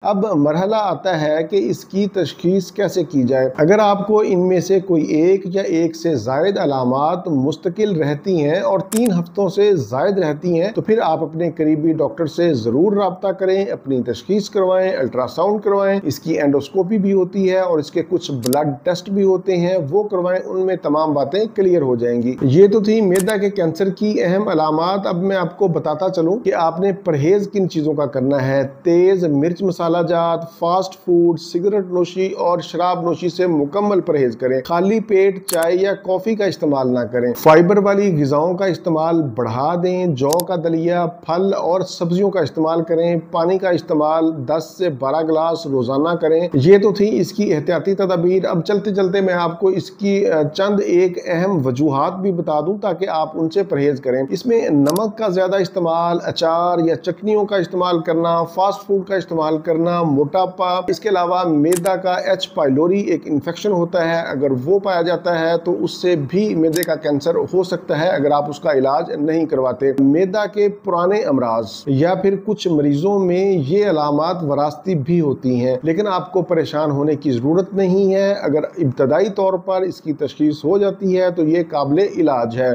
اب مرحلہ آتا ہے کہ اس کی تشخیص کیسے کی جائے۔ اگر آپ کو ان میں سے کوئی ایک یا ایک سے زائد علامات مستقل رہتی ہیں اور 3 ہفتوں سے زائد رہتی ہیں تو پھر آپ اپنے قریبی ڈاکٹر سے ضرور رابطہ کریں، اپنی تشخیص کروائیں، الٹرا ساؤنڈ کروائیں، اس کی اینڈوسکوپی بھی ہوتی ہے اور اس کے کچھ بلڈ ٹیسٹ بھی ہوتے ہیں، وہ کروائیں، ان میں تمام باتیں کلیئر ہو جائیں گی۔ یہ تو تھی معدہ کے کینسر کی اہم علامات۔ اب میں آپ کو بتاتا چلوں کہ آپ نے پرہیز کن چیزوں کا کرنا ہے۔ تیز مرچ مسالہ جات، فاسٹ فوڈ، سگریٹ نوشی اور شراب نوشی سے مکمل پرہیز کریں۔ خالی پیٹ چائے یا کافی کا استعمال نہ کریں۔ فائبر والی غذاؤں کا استعمال بڑھا دیں۔ جو کا دلیا، پھل اور سبزیوں کا استعمال کریں۔ پانی کا استعمال 10 سے 12 گلاس روزانہ کریں۔ یہ تو تھی اس کی احتیاطی تدابیر۔ اب چلتے چلتے میں آپ کو اس کی چند ایک اہم وجوہات بھی بتا دوں تاکہ آپ ان سے پرہیز کریں۔ اس میں نمک کا زیادہ استعمال، اچار یا چٹنیوں کا استعمال کرنا، فاسٹ فوڈ کا استعمال کرنا، موٹاپا، اس کے علاوہ معدہ کا ایچ پائلوری ایک انفیکشن ہوتا ہے، اگر وہ پایا جاتا ہے تو اس سے بھی معدے کا کینسر ہو سکتا ہے اگر آپ اس کا علاج نہیں کرواتے۔ معدہ کے پرانے امراض یا پھر کچھ مریضوں میں یہ علامات وراثتی بھی ہوتی ہیں، لیکن آپ کو پریشان ہونے کی ضرورت نہیں ہے۔ اگر ابتدائی طور پر اس کی تشخیص ہو جاتی ہے تو یہ قابل علاج ہے۔